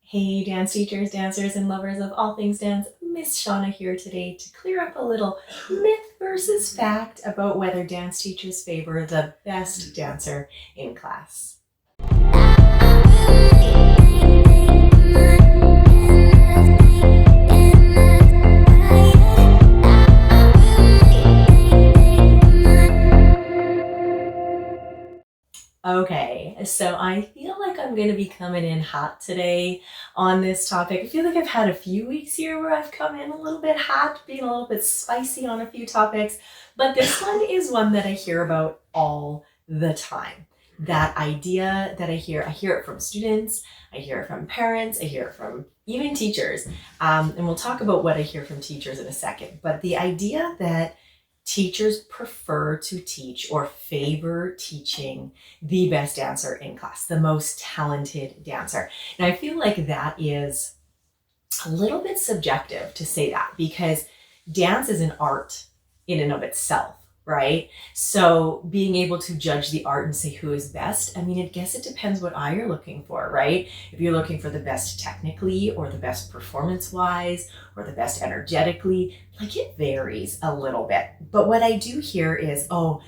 Hey, dance teachers, dancers, and lovers of all things dance. Miss Shauna here today to clear up a little myth versus fact about whether dance teachers favor the best dancer in class. Okay, so I feel like I'm going to be coming in hot today on this topic. I feel like I've had a few weeks here where I've come in a little bit hot, being a little bit spicy on a few topics, but this one is one that I hear about all the time. That idea that I hear it from students, I hear it from parents, I hear it from even teachers. And we'll talk about what I hear from teachers in a second. But the idea that teachers prefer to teach or favor teaching the best dancer in class, the most talented dancer. And I feel like that is a little bit subjective to say that because dance is an art in and of itself, right? So being able to judge the art and say who is best, I mean, I guess it depends what eye you're looking for, right? If you're looking for the best technically or the best performance wise or the best energetically, like it varies a little bit. But what I do hear is, oh,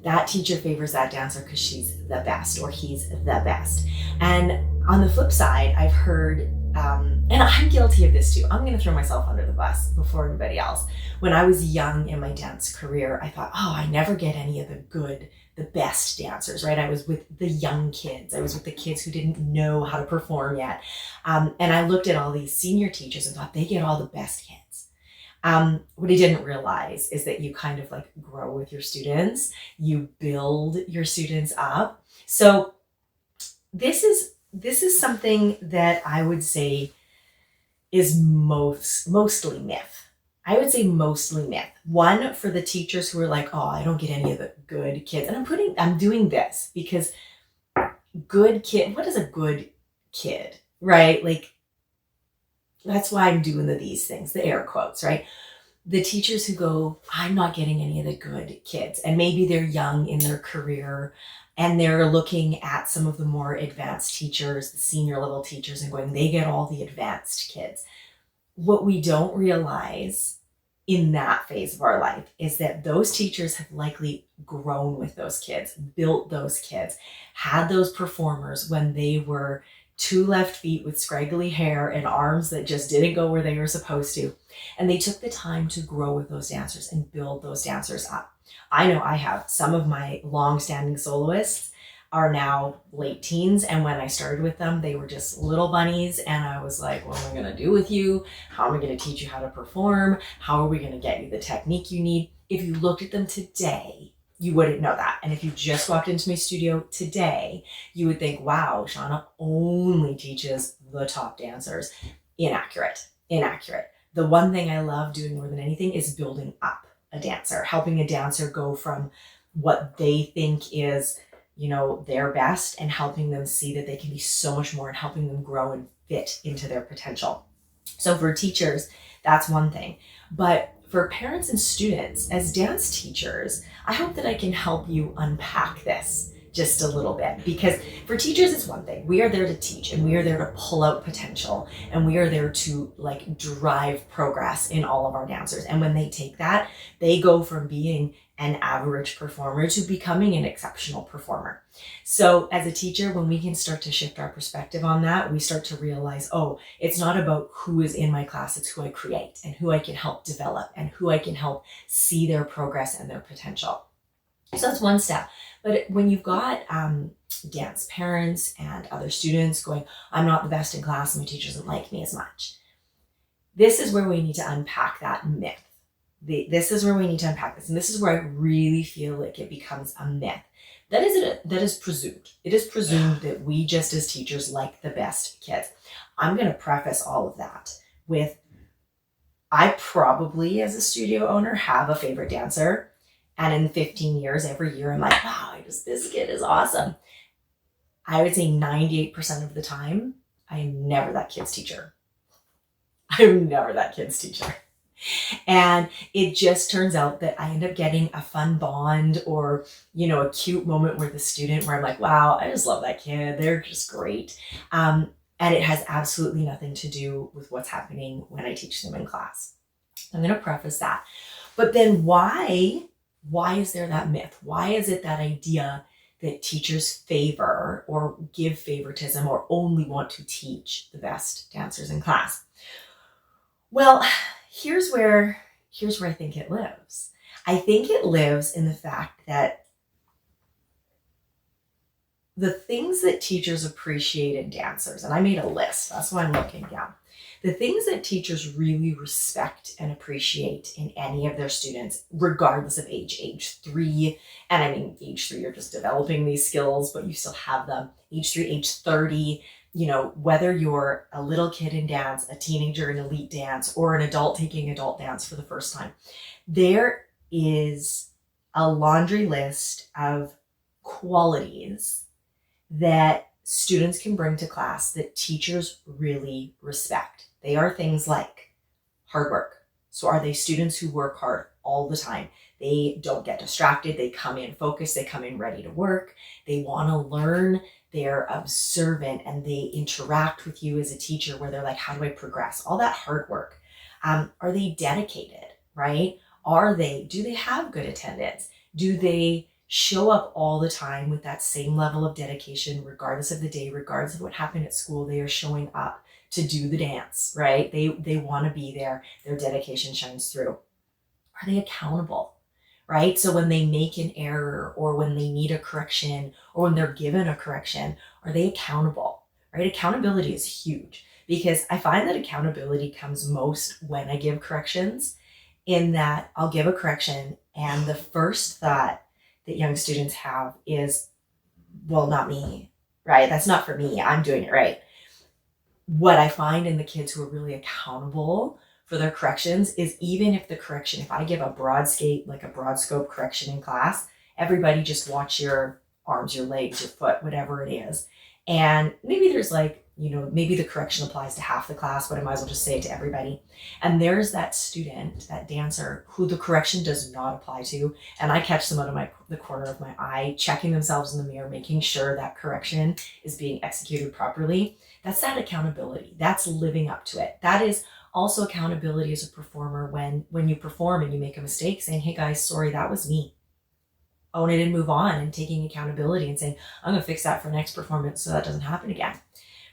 that teacher favors that dancer because she's the best or he's the best. And on the flip side, I've heard, and I'm guilty of this too. I'm going to throw myself under the bus before anybody else. When I was young in my dance career, I thought, oh, I never get any of the best dancers, right? I was with the young kids. I was with the kids who didn't know how to perform yet. And I looked at all these senior teachers and thought they get all the best kids. What I didn't realize is that you kind of like grow with your students, you build your students up. So this is something that I would say is mostly myth. I would say mostly myth. One, for the teachers who are like, oh, I don't get any of the good kids. And I'm doing this because good kid, what is a good kid, right? Like, that's why I'm doing these things, the air quotes, right? The teachers who go, I'm not getting any of the good kids. And maybe they're young in their career and they're looking at some of the more advanced teachers, the senior level teachers, and going, they get all the advanced kids. What we don't realize in that phase of our life is that those teachers have likely grown with those kids, built those kids, had those performers when they were two left feet with scraggly hair and arms that just didn't go where they were supposed to. And they took the time to grow with those dancers and build those dancers up. I know I have. Some of my long-standing soloists are now late teens. And when I started with them, they were just little bunnies. And I was like, what am I going to do with you? How am I going to teach you how to perform? How are we going to get you the technique you need? If you looked at them today, you wouldn't know that. And if you just walked into my studio today, you would think, wow, Shauna only teaches the top dancers. Inaccurate. The one thing I love doing more than anything is building up a dancer, helping a dancer go from what they think is, their best and helping them see that they can be so much more and helping them grow and fit into their potential. So for teachers, that's one thing. But for parents and students, as dance teachers, I hope that I can help you unpack this just a little bit, because for teachers, it's one thing. We are there to teach and we are there to pull out potential and we are there to like drive progress in all of our dancers. And when they take that, they go from being an average performer to becoming an exceptional performer. So as a teacher, when we can start to shift our perspective on that, we start to realize, oh, it's not about who is in my class, it's who I create and who I can help develop and who I can help see their progress and their potential. So that's one step. But when you've got dance parents and other students going, I'm not the best in class, my teacher doesn't like me as much. This is where we need to unpack that myth. This is where we need to unpack this. And this is where I really feel like it becomes a myth. That is presumed. It is presumed that we just as teachers like the best kids. I'm going to preface all of that with, I probably as a studio owner have a favorite dancer. And in 15 years, every year, I'm like, wow, this kid is awesome. I would say 98% of the time, I am never that kid's teacher. I'm never that kid's teacher. And it just turns out that I end up getting a fun bond or, a cute moment with the student where I'm like, wow, I just love that kid. They're just great. And And it has absolutely nothing to do with what's happening when I teach them in class. I'm going to preface that. But then why is there that myth? Why is it that idea that teachers favor or give favoritism or only want to teach the best dancers in class? Well, here's where I think it lives. I think it lives in the fact that the things that teachers appreciate in dancers, and I made a list, that's why I'm looking down. The things that teachers really respect and appreciate in any of their students, regardless of age 3, and I mean, age 3, you're just developing these skills, but you still have them. Age 3, age 30, whether you're a little kid in dance, a teenager in elite dance, or an adult taking adult dance for the first time, there is a laundry list of qualities that students can bring to class that teachers really respect. They are things like hard work. So are they students who work hard all the time? They don't get distracted. They come in focused. They come in ready to work. They want to learn. They're observant and they interact with you as a teacher where they're like, how do I progress? All that hard work. Are they dedicated, right? Do they have good attendance? Do they show up all the time with that same level of dedication, regardless of the day, regardless of what happened at school? They are showing up to do the dance, right? They want to be there. Their dedication shines through. Are they accountable, right? So when they make an error or when they need a correction or when they're given a correction, are they accountable, right? Accountability is huge because I find that accountability comes most when I give corrections, in that I'll give a correction and the first thought that young students have is, well, not me, right? That's not for me. I'm doing it right. What I find in the kids who are really accountable for their corrections is even if I give a broad scope correction in class, everybody just watch your arms, your legs, your foot, whatever it is. And maybe there's maybe the correction applies to half the class, but I might as well just say it to everybody. And there's that student, that dancer, who the correction does not apply to. And I catch them out of the corner of my eye, checking themselves in the mirror, making sure that correction is being executed properly. That's that accountability. That's living up to it. That is also accountability as a performer when you perform and you make a mistake, saying, hey guys, sorry, that was me. Own it and move on, and taking accountability and saying, I'm going to fix that for next performance so that doesn't happen again.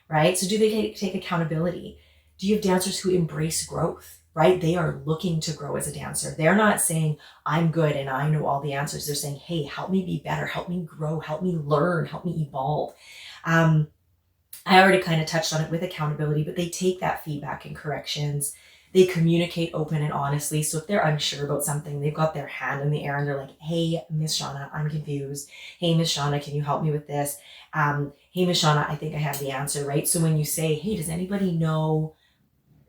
Right? So do they take accountability? Do you have dancers who embrace growth, right? They are looking to grow as a dancer. They're not saying, I'm good and I know all the answers. They're saying, hey, help me be better, help me grow, help me learn, help me evolve. I already kind of touched on it with accountability, but they take that feedback and corrections. They communicate open and honestly. So if they're unsure about something, they've got their hand in the air and they're like, hey, Miss Shauna, I'm confused. Hey, Miss Shauna, can you help me with this? Hey, Miss Shauna, I think I have the answer, right? So when you say, hey, does anybody know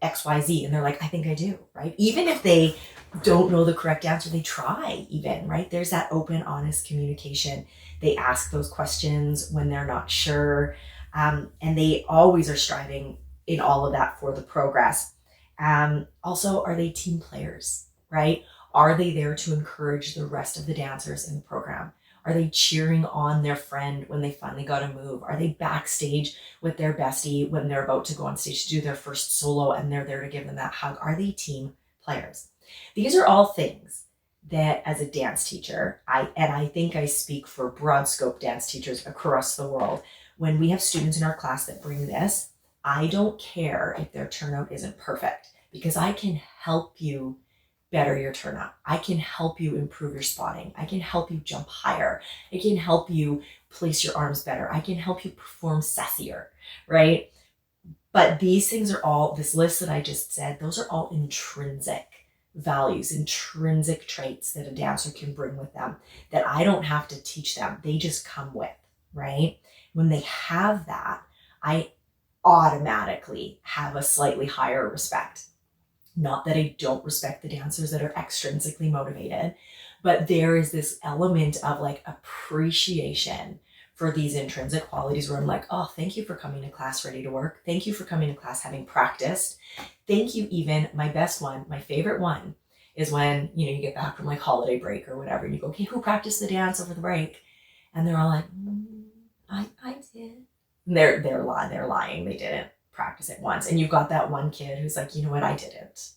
XYZ? And they're like, I think I do, right? Even if they don't know the correct answer, they try even, right? There's that open, honest communication. They ask those questions when they're not sure. And they always are striving in all of that for the progress. Also, are they team players, right? Are they there to encourage the rest of the dancers in the program? Are they cheering on their friend when they finally got a move? Are they backstage with their bestie when they're about to go on stage to do their first solo and they're there to give them that hug? Are they team players? These are all things that as a dance teacher, I think I speak for broad scope dance teachers across the world. When we have students in our class that bring this, I don't care if their turnout isn't perfect because I can help you better your turnout. I can help you improve your spotting. I can help you jump higher. I can help you place your arms better. I can help you perform sassier, right? But these things are all, this list that I just said, those are all intrinsic values, intrinsic traits that a dancer can bring with them that I don't have to teach them. They just come with, right? When they have that, I automatically have a slightly higher respect. Not that I don't respect the dancers that are extrinsically motivated, but there is this element of like appreciation for these intrinsic qualities where I'm like, oh, thank you for coming to class ready to work. Thank you for coming to class having practiced. Thank you even, my best one, my favorite one is when, you get back from like holiday break or whatever, and you go, okay, who practiced the dance over the break? And they're all like, I did. And they're lying, they didn't. practice it once. And you've got that one kid who's like, you know what, I didn't.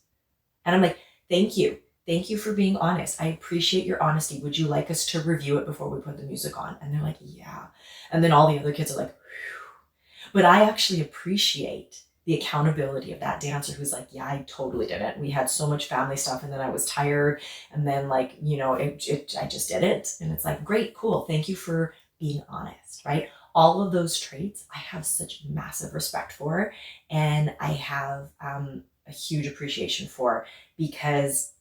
And I'm like, thank you. Thank you for being honest. I appreciate your honesty. Would you like us to review it before we put the music on? And they're like, yeah. And then all the other kids are like, whew. But I actually appreciate the accountability of that dancer who's like, yeah, I totally did it. We had so much family stuff and then I was tired. And then I just did it. And it's like, great, cool. Thank you for being honest, right? All of those traits I have such massive respect for. And I have a huge appreciation for, because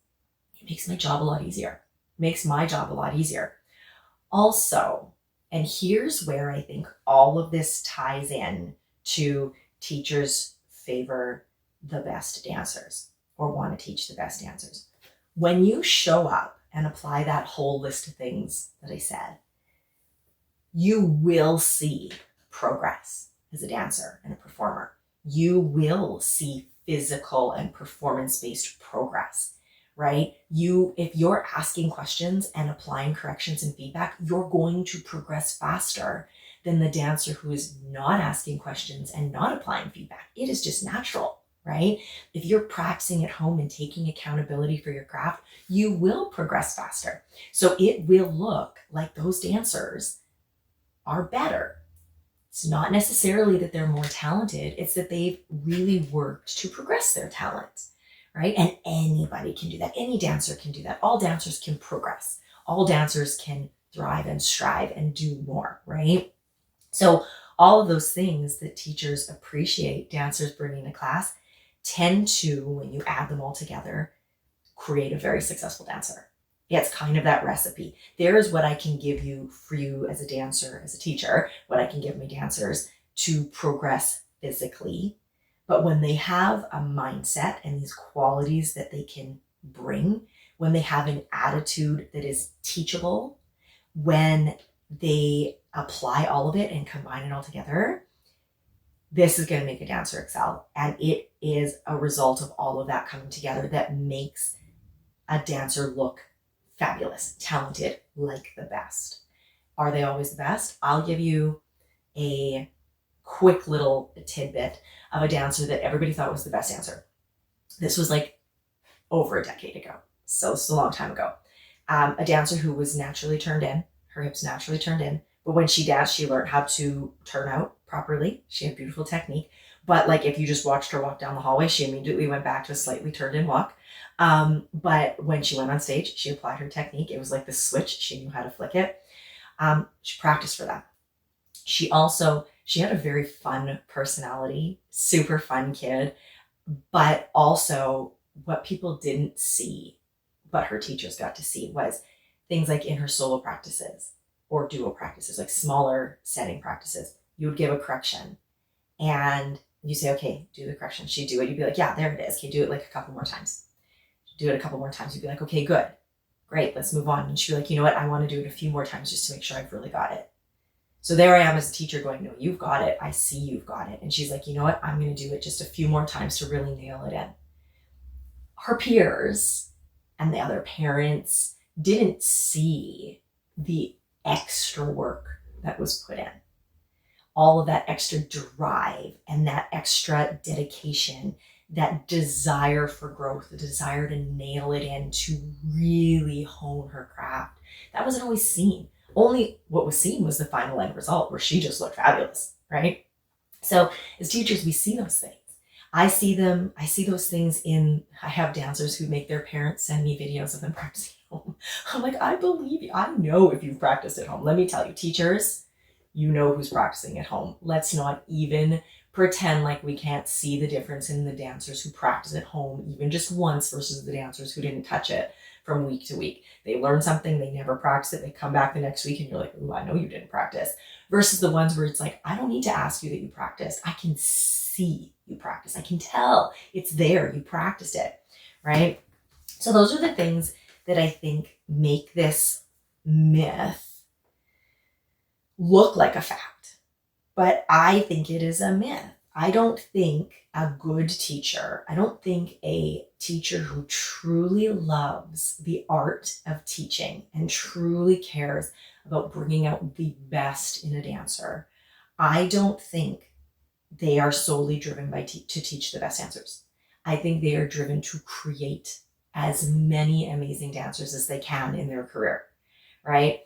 it makes my job a lot easier. Makes my job a lot easier. Also, and here's where I think all of this ties in to teachers favor the best dancers or want to teach the best dancers. When you show up and apply that whole list of things that I said, you will see progress as a dancer and a performer. You will see physical and performance-based progress, right? If you're asking questions and applying corrections and feedback, you're going to progress faster than the dancer who is not asking questions and not applying feedback. It is just natural, right? If you're practicing at home and taking accountability for your craft, you will progress faster. So it will look like those dancers are better. It's not necessarily that they're more talented, it's that they've really worked to progress their talent, right? And anybody can do that. Any dancer can do that. All dancers can progress. All dancers can thrive and strive and do more, right? So all of those things that teachers appreciate dancers bringing to class tend to, when you add them all together, create a very successful dancer. It's kind of that recipe. There is what I can give you for you as a dancer, as a teacher, what I can give my dancers to progress physically. But when they have a mindset and these qualities that they can bring, when they have an attitude that is teachable, when they apply all of it and combine it all together, this is going to make a dancer excel. And it is a result of all of that coming together that makes a dancer look fabulous, talented, like the best. Are they always the best? I'll give you a quick little tidbit of a dancer that everybody thought was the best dancer. This was like over a decade ago. So it's a long time ago. A dancer who was naturally turned in, her hips naturally turned in. But when she danced, she learned how to turn out properly. She had beautiful technique. But if you just watched her walk down the hallway, she immediately went back to a slightly turned in walk. But when she went on stage, she applied her technique. It was like the switch. She knew how to flick it. She practiced for that. She had a very fun personality, super fun kid, but also what people didn't see, but her teachers got to see, was things like in her solo practices or duo practices, like smaller setting practices, you would give a correction and you say, okay, do the correction. She'd do it. You'd be like, yeah, there it is. Okay, do it a couple more times. Do it a couple more times. You'd be like, okay, good. Great, let's move on. And she'd be like, you know what? I want to do it a few more times just to make sure I've really got it. So there I am as a teacher going, no, you've got it. I see you've got it. And she's like, you know what? I'm going to do it just a few more times to really nail it in. Her peers and the other parents didn't see the extra work that was put in. All of that extra drive and that extra dedication, that desire for growth, the desire to nail it in, to really hone her craft. That wasn't always seen. Only what was seen was the final end result where she just looked fabulous, right? So as teachers, we see those things. I see those things I have dancers who make their parents send me videos of them practicing at home. I'm like, I believe you. I know if you've practiced at home. Let me tell you, teachers, you know who's practicing at home. Let's not even pretend like we can't see the difference in the dancers who practice at home even just once versus the dancers who didn't touch it from week to week. They learn something, they never practice it, they come back the next week and you're like, ooh, I know you didn't practice. Versus the ones where it's like, I don't need to ask you that you practiced. I can see you practice. I can tell it's there. You practiced it, right? So those are the things that I think make this myth look like a fact. But I think it is a myth. I don't think a good teacher, I don't think a teacher who truly loves the art of teaching and truly cares about bringing out the best in a dancer, I don't think they are solely driven to teach the best dancers. I think they are driven to create as many amazing dancers as they can in their career, right?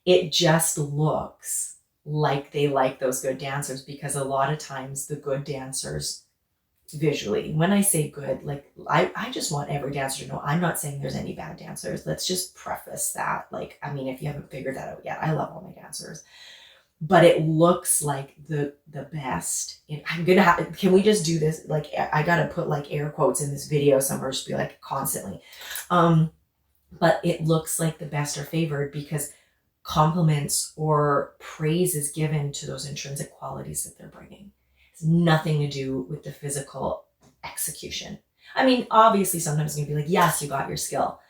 It just looks like they like those good dancers because a lot of times the good dancers visually, when I say good, like I just want every dancer to know I'm not saying there's any bad dancers. Let's just preface that. Like, I mean, if you haven't figured that out yet, I love all my dancers. But it looks like the best. I'm gonna have. Can we just do this? Like, I gotta put like air quotes in this video somewhere. Just be like constantly. But it looks like the best are favored because compliments or praise is given to those intrinsic qualities that they're bringing. It's nothing to do with the physical execution. I mean, obviously, sometimes it's gonna be like, yes, you got your skill,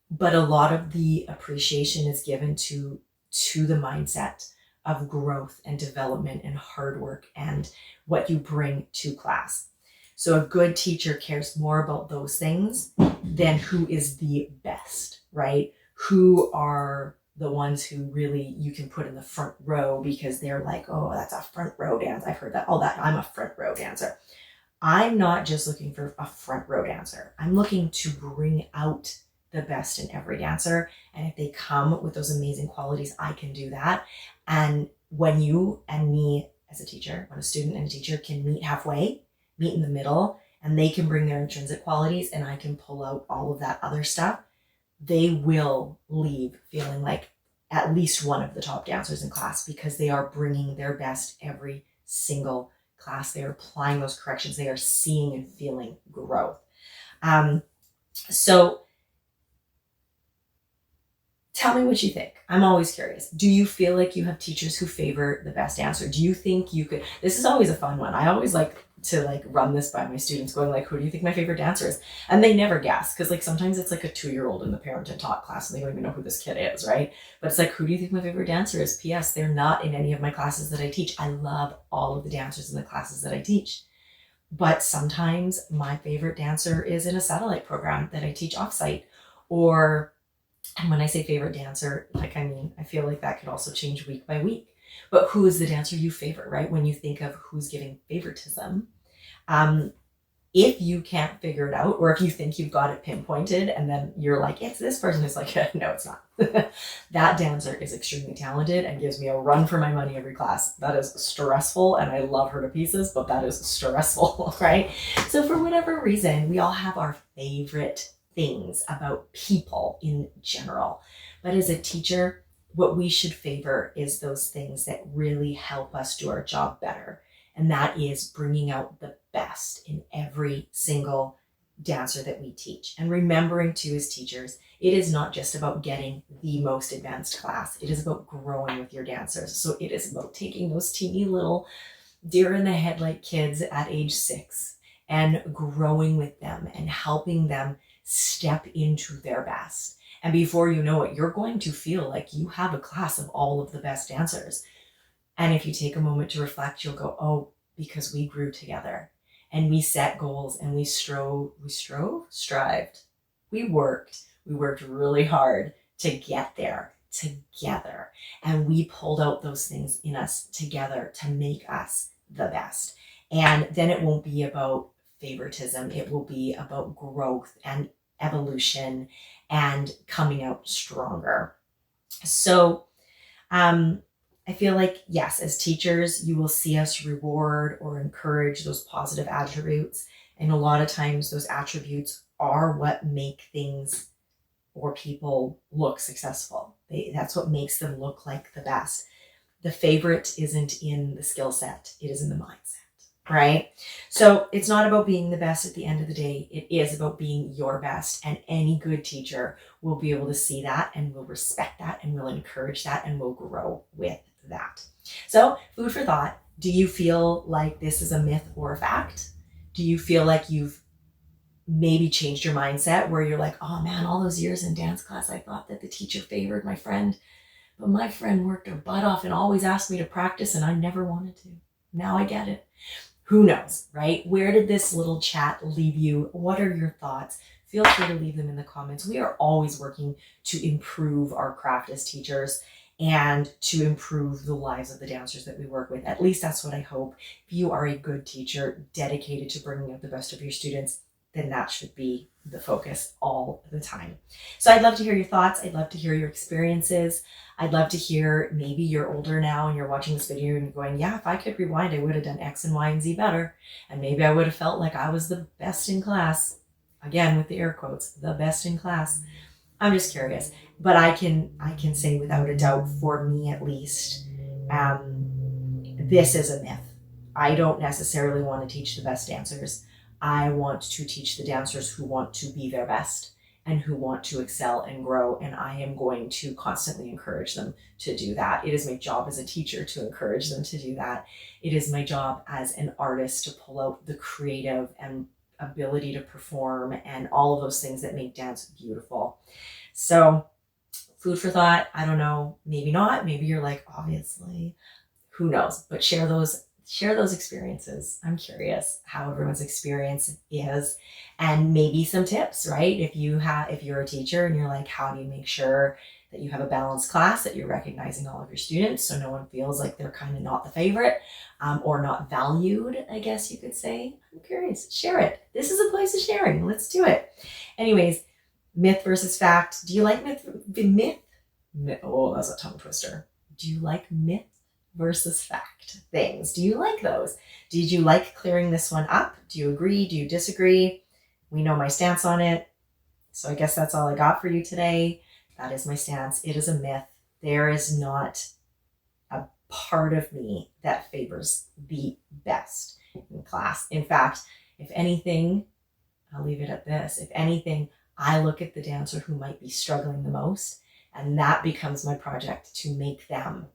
but a lot of the appreciation is given to the mindset of growth and development and hard work and what you bring to class. So a good teacher cares more about those things than who is the best, right? Who are the ones who really you can put in the front row because they're like, oh, that's a front row dance. I've heard that. Oh, that I'm a front row dancer. I'm not just looking for a front row dancer. I'm looking to bring out the best in every dancer. And if they come with those amazing qualities, I can do that. And when you and me as a teacher, when a student and a teacher can meet halfway, meet in the middle, and they can bring their intrinsic qualities and I can pull out all of that other stuff, they will leave feeling like at least one of the top dancers in class because they are bringing their best every single class. They are applying those corrections. They are seeing and feeling growth. So tell me what you think. I'm always curious. Do you feel like you have teachers who favor the best dancer? Do you think you could? This is always a fun one. I always like to run this by my students going like, who do you think my favorite dancer is? And they never guess because like sometimes it's like a 2-year-old in the parent and taught class and they don't even know who this kid is, right? But it's like, who do you think my favorite dancer is? P.S. They're not in any of my classes that I teach. I love all of the dancers in the classes that I teach. But sometimes my favorite dancer is in a satellite program that I teach offsite. And when I say favorite dancer, like, I mean, I feel like that could also change week by week. But who is the dancer you favor, right? When you think of who's giving favoritism, if you can't figure it out, or if you think you've got it pinpointed and then you're like, it's this person, it's like, no, it's not. That dancer is extremely talented and gives me a run for my money every class. That is stressful and I love her to pieces, but that is stressful, right? So for whatever reason, we all have our favorite things about people in general. But as a teacher, what we should favor is those things that really help us do our job better. And that is bringing out the best in every single dancer that we teach. And remembering too, as teachers, it is not just about getting the most advanced class. It is about growing with your dancers. So it is about taking those teeny little deer in the headlight kids at age 6 and growing with them and helping them step into their best. And before you know it, you're going to feel like you have a class of all of the best dancers. And if you take a moment to reflect, you'll go, oh, because we grew together and we set goals and we strived. We worked really hard to get there together. And we pulled out those things in us together to make us the best. And then it won't be about favoritism. It will be about growth and evolution and coming out stronger. So I feel like, yes, as teachers, you will see us reward or encourage those positive attributes. And a lot of times those attributes are what make things or people look successful. That's what makes them look like the best. The favorite isn't in the skill set. It is in the mindset. Right? So it's not about being the best at the end of the day. It is about being your best. And any good teacher will be able to see that and will respect that and will encourage that and will grow with that. So food for thought. Do you feel like this is a myth or a fact? Do you feel like you've maybe changed your mindset where you're like, oh man, all those years in dance class, I thought that the teacher favored my friend, but my friend worked her butt off and always asked me to practice and I never wanted to. Now I get it. Who knows, right? Where did this little chat leave you? What are your thoughts? Feel free to leave them in the comments. We are always working to improve our craft as teachers. and to improve the lives of the dancers that we work with. At least that's what I hope. If you are a good teacher dedicated to bringing out the best of your students, then that should be the focus all the time. So I'd love to hear your thoughts. I'd love to hear your experiences. I'd love to hear, maybe you're older now and you're watching this video and you're going, yeah, if I could rewind, I would have done X and Y and Z better. And maybe I would have felt like I was the best in class. Again, with the air quotes, the best in class. I'm just curious. But I can say without a doubt, for me at least, this is a myth. I don't necessarily want to teach the best dancers. I want to teach the dancers who want to be their best and who want to excel and grow. And I am going to constantly encourage them to do that. It is my job as a teacher to encourage them to do that. It is my job as an artist to pull out the creative and ability to perform and all of those things that make dance beautiful. So food for thought. I don't know, maybe not. Maybe you're like, obviously, who knows? But share those experiences. I'm curious how everyone's experience is, and maybe some tips, right? If you're a teacher and you're like, how do you make sure that you have a balanced class, that you're recognizing all of your students so no one feels like they're kind of not the favorite or not valued, I guess you could say. I'm curious. Share it. This is a place of sharing. Let's do it. Anyways, myth versus fact. Do you like myth? Oh, that's a tongue twister. Do you like myth versus fact things? Do you like those? Did you like clearing this one up? Do you agree? Do you disagree? We know my stance on it. So I guess that's all I got for you today. That is my stance. It is a myth. There is not a part of me that favors the best in class. In fact, if anything, I'll leave it at this. If anything, I look at the dancer who might be struggling the most, and that becomes my project to make them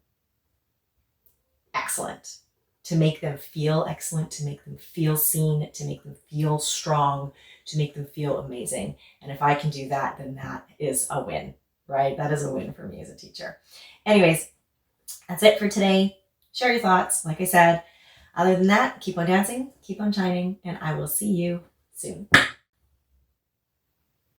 excellent, to make them feel excellent, to make them feel seen, to make them feel strong, to make them feel amazing. And if I can do that, then that is a win, right? That is a win for me as a teacher. Anyways, that's it for today. Share your thoughts. Like I said, other than that, keep on dancing, keep on shining, and I will see you soon.